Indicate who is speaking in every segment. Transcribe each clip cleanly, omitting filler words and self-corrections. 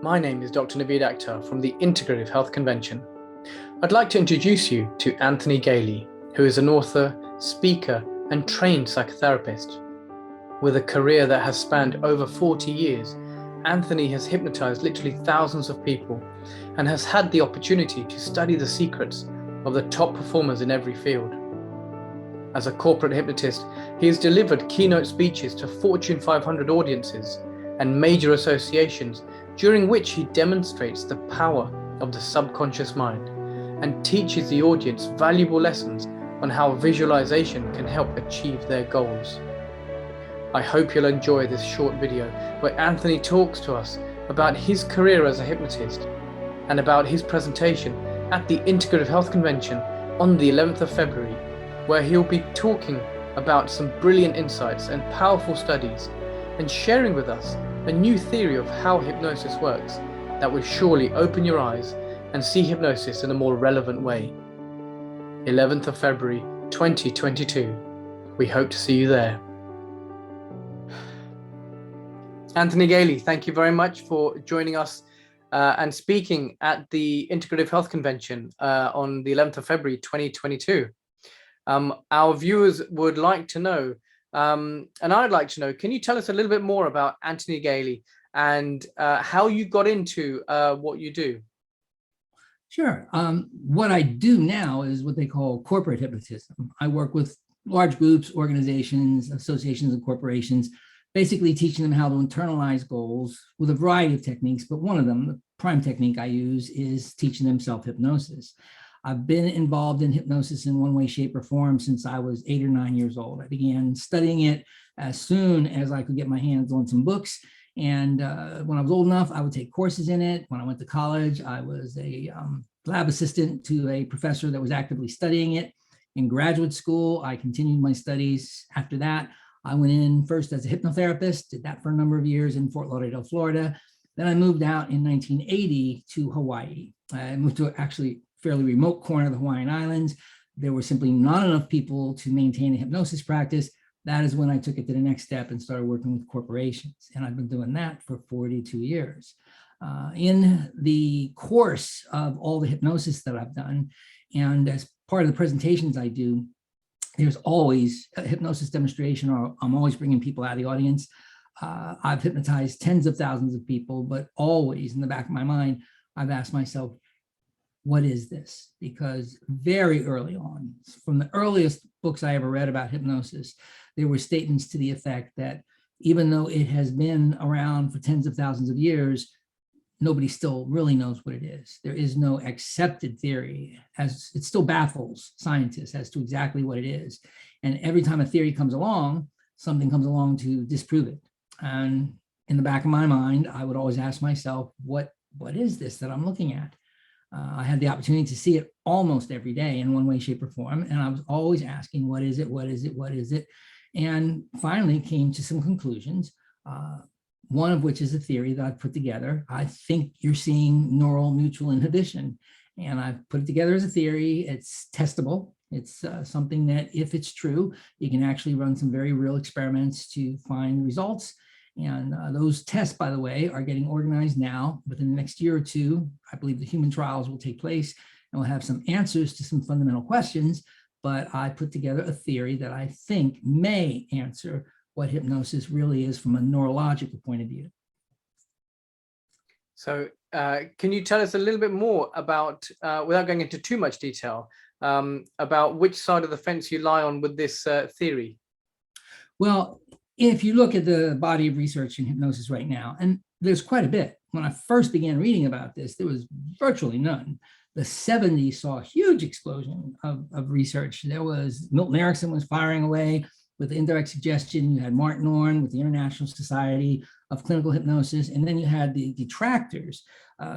Speaker 1: My name is Dr. Naveed Akhtar from the Integrative Health Convention. I'd like to introduce you to Anthony Galie, who is an author, speaker, and trained psychotherapist. With a career that has spanned over 40 years, Anthony has hypnotized literally thousands of people and has had the opportunity to study the secrets of the top performers in every field. As a corporate hypnotist, he has delivered keynote speeches to Fortune 500 audiences and major associations, during which he demonstrates the power of the subconscious mind and teaches the audience valuable lessons on how visualization can help achieve their goals. I hope you'll enjoy this short video where Anthony talks to us about his career as a hypnotist and about his presentation at the Integrative Health Convention on the 11th of February, where he'll be talking about some brilliant insights and powerful studies and sharing with us a new theory of how hypnosis works that will surely open your eyes and see hypnosis in a more relevant way. 11th of February 2022. We hope to see you there. Anthony Galie, thank you very much for joining us and speaking at the Integrative Health Convention on the 11th of February 2022. Our viewers would like to know, and I'd like to know, can you tell us a little bit more about Anthony Galie and how you got into what you do?
Speaker 2: Sure. What I do now is what they call corporate hypnotism. I work with large groups, organizations, associations, and corporations, basically teaching them how to internalize goals with a variety of techniques. But one of them, the prime technique I use, is teaching them self-hypnosis. I've been involved in hypnosis in one way, shape, or form since I was 8 or 9 years old. I began studying it as soon as I could get my hands on some books. And when I was old enough, I would take courses in it. When I went to college, I was a lab assistant to a professor that was actively studying it. In graduate school, I continued my studies. After that, I went in first as a hypnotherapist, did that for a number of years in Fort Lauderdale, Florida. Then I moved out in 1980 to Hawaii. I moved to actually fairly remote corner of the Hawaiian Islands. There were simply not enough people to maintain a hypnosis practice. That is when I took it to the next step and started working with corporations. And I've been doing that for 42 years. In the course of all the hypnosis that I've done, and as part of the presentations I do, there's always a hypnosis demonstration, or I'm always bringing people out of the audience. I've hypnotized tens of thousands of people, but always in the back of my mind, I've asked myself, what is this? Because very early on, from the earliest books I ever read about hypnosis, there were statements to the effect that even though it has been around for tens of thousands of years, nobody still really knows what it is. There is no accepted theory, as it still baffles scientists as to exactly what it is. And every time a theory comes along, something comes along to disprove it. And in the back of my mind, I would always ask myself, what is this that I'm looking at? I had the opportunity to see it almost every day in one way, shape, or form. And I was always asking, what is it? What is it? What is it? And finally came to some conclusions, one of which is a theory that I've put together. I think you're seeing neural mutual inhibition. And I've put it together as a theory. It's testable. It's something that, if it's true, you can actually run some very real experiments to find results. And those tests, by the way, are getting organized now. Within the next year or two, I believe the human trials will take place, and we'll have some answers to some fundamental questions. But I put together a theory that I think may answer what hypnosis really is from a neurological point of view.
Speaker 1: So can you tell us a little bit more about, without going into too much detail, about which side of the fence you lie on with this theory?
Speaker 2: Well, if you look at the body of research in hypnosis right now, and there's quite a bit. When I first began reading about this, there was virtually none. The 70s saw a huge explosion of research. There was, Milton Erickson was firing away with indirect suggestion. You had Martin Orne with the International Society of Clinical Hypnosis. And then you had the detractors.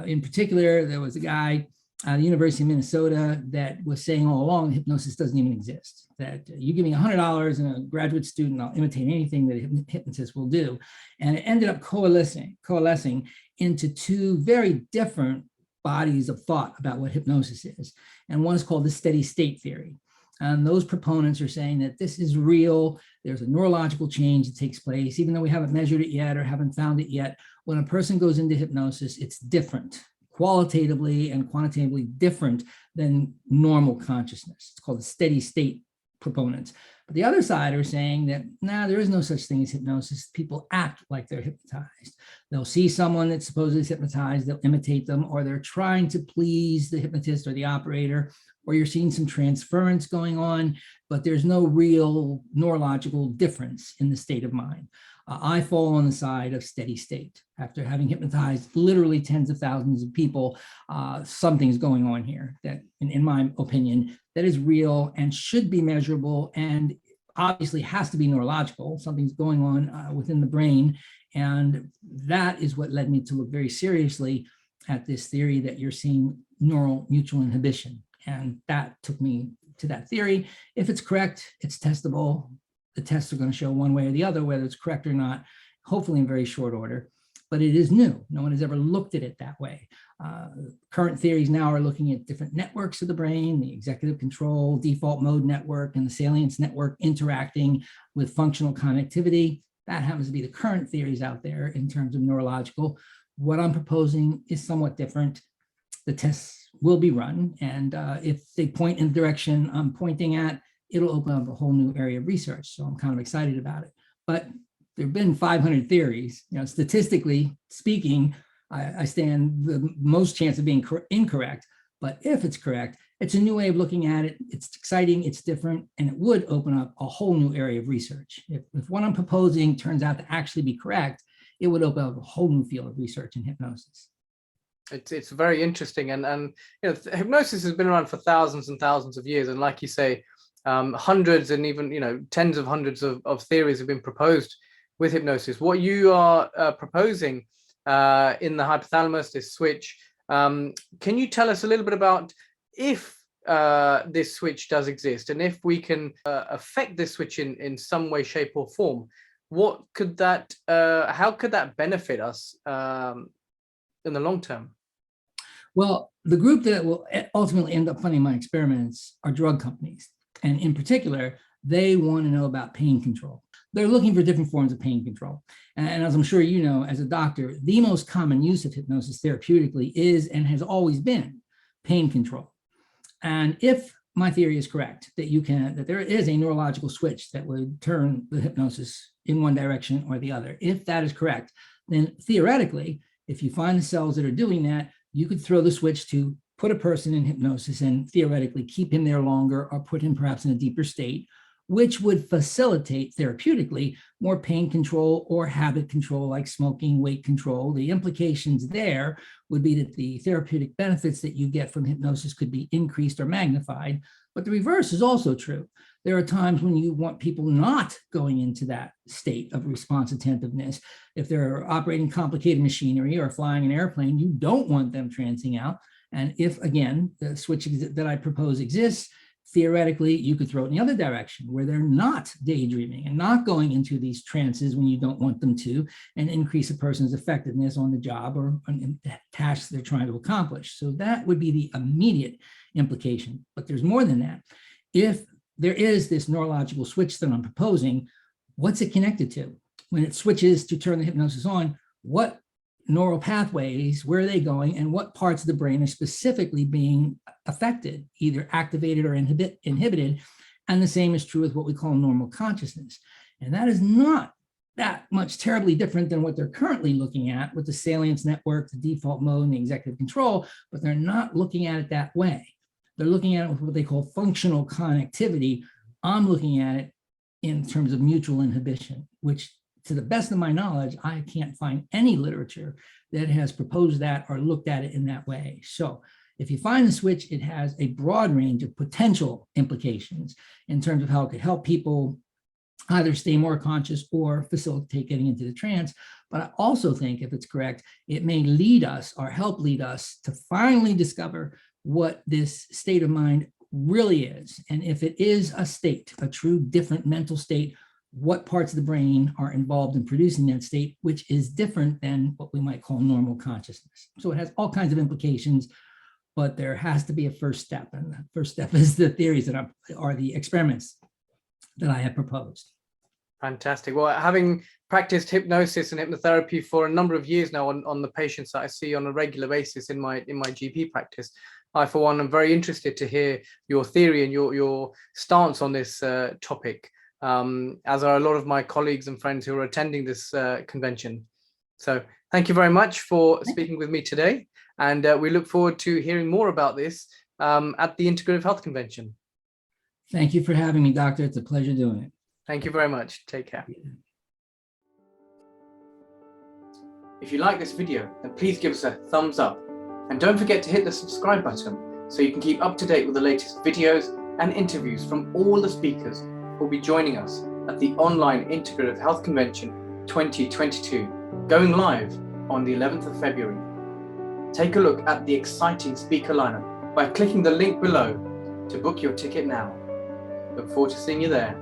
Speaker 2: In particular, there was a guy at the University of Minnesota that was saying all along, hypnosis doesn't even exist. That you give me $100 and a graduate student, I'll imitate anything that a hypnotist will do. And it ended up coalescing into two very different bodies of thought about what hypnosis is. And one is called the steady state theory. And those proponents are saying that this is real. There's a neurological change that takes place, even though we haven't measured it yet or haven't found it yet. when a person goes into hypnosis, it's different, qualitatively and quantitatively different than normal consciousness. It's called the steady state proponents. But the other side are saying that, nah, there is no such thing as hypnosis. People act like they're hypnotized. They'll see someone that's supposedly hypnotized, they'll imitate them, or they're trying to please the hypnotist or the operator, or you're seeing some transference going on, but there's no real neurological difference in the state of mind. I fall on the side of steady state. After having hypnotized literally tens of thousands of people, something's going on here that, in my opinion, that is real and should be measurable and obviously has to be neurological. Something's going on within the brain. And that is what led me to look very seriously at this theory that you're seeing neural mutual inhibition. And that took me to that theory. If it's correct, it's testable. The tests are going to show one way or the other, whether it's correct or not, hopefully in very short order. But it is new. No one has ever looked at it that way. Current theories now are looking at different networks of the brain, the executive control, default mode network, and the salience network interacting with functional connectivity. That happens to be the current theories out there in terms of neurological. What I'm proposing is somewhat different. The tests will be run, and if they point in the direction I'm pointing at, it'll open up a whole new area of research. So I'm kind of excited about it. But there have been 500 theories. You know, statistically speaking, I stand the most chance of being incorrect. But if it's correct, it's a new way of looking at it. It's exciting, it's different, and it would open up a whole new area of research. If what I'm proposing turns out to actually be correct, it would open up a whole new field of research in hypnosis.
Speaker 1: It's very interesting, and you know, hypnosis has been around for thousands and thousands of years, and like you say, hundreds and even tens of hundreds of theories have been proposed with hypnosis. What you are proposing in the hypothalamus, this switch, can you tell us a little bit about if this switch does exist, and if we can affect this switch in some way, shape, or form? What could that? How could that benefit us in the long term?
Speaker 2: Well, the group that will ultimately end up funding my experiments are drug companies. And in particular, they want to know about pain control. They're looking for different forms of pain control. And as I'm sure you know, as a doctor, the most common use of hypnosis therapeutically is and has always been pain control. And if my theory is correct, that there is a neurological switch that would turn the hypnosis in one direction or the other, if that is correct, then theoretically, if you find the cells that are doing that, you could throw the switch to put a person in hypnosis and theoretically keep him there longer or put him perhaps in a deeper state, which would facilitate therapeutically more pain control or habit control like smoking, weight control. The implications there would be that the therapeutic benefits that you get from hypnosis could be increased or magnified. But the reverse is also true. There are times when you want people not going into that state of response attentiveness. If they're operating complicated machinery or flying an airplane, you don't want them trancing out. And if, again, the switch that I propose exists, theoretically, you could throw it in the other direction where they're not daydreaming and not going into these trances when you don't want them to, and increase a person's effectiveness on the job or on the tasks they're trying to accomplish. So that would be the immediate implication. But there's more than that. If there is this neurological switch that I'm proposing, what's it connected to? When it switches to turn the hypnosis on, what neural pathways, where are they going, and what parts of the brain are specifically being affected, either activated or inhibited? And the same is true with what we call normal consciousness. And that is not that much terribly different than what they're currently looking at with the salience network, the default mode, and the executive control, but they're not looking at it that way. They're looking at it with what they call functional connectivity. I'm looking at it in terms of mutual inhibition, which, to the best of my knowledge, I can't find any literature that has proposed that or looked at it in that way. So if you find the switch, it has a broad range of potential implications in terms of how it could help people either stay more conscious or facilitate getting into the trance. But I also think, if it's correct, it may lead us or help lead us to finally discover what this state of mind really is. And if it is a state, a true different mental state, what parts of the brain are involved in producing that state, which is different than what we might call normal consciousness. So it has all kinds of implications, but there has to be a first step. And the first step is the theories that are the experiments that I have proposed.
Speaker 1: Fantastic. Well, having practiced hypnosis and hypnotherapy for a number of years now on the patients that I see on a regular basis in my GP practice, I, for one, am very interested to hear your theory and your stance on this topic, as are a lot of my colleagues and friends who are attending this convention. So thank you very much for speaking with me today. And we look forward to hearing more about this at the Integrative Health Convention.
Speaker 2: Thank you for having me, Doctor. It's a pleasure doing it.
Speaker 1: Thank you very much. Take care. If you like this video, then please give us a thumbs up. And don't forget to hit the subscribe button so you can keep up to date with the latest videos and interviews from all the speakers who will be joining us at the online Integrative Health Convention 2022, going live on the 11th of February. Take a look at the exciting speaker lineup by clicking the link below to book your ticket now. Look forward to seeing you there.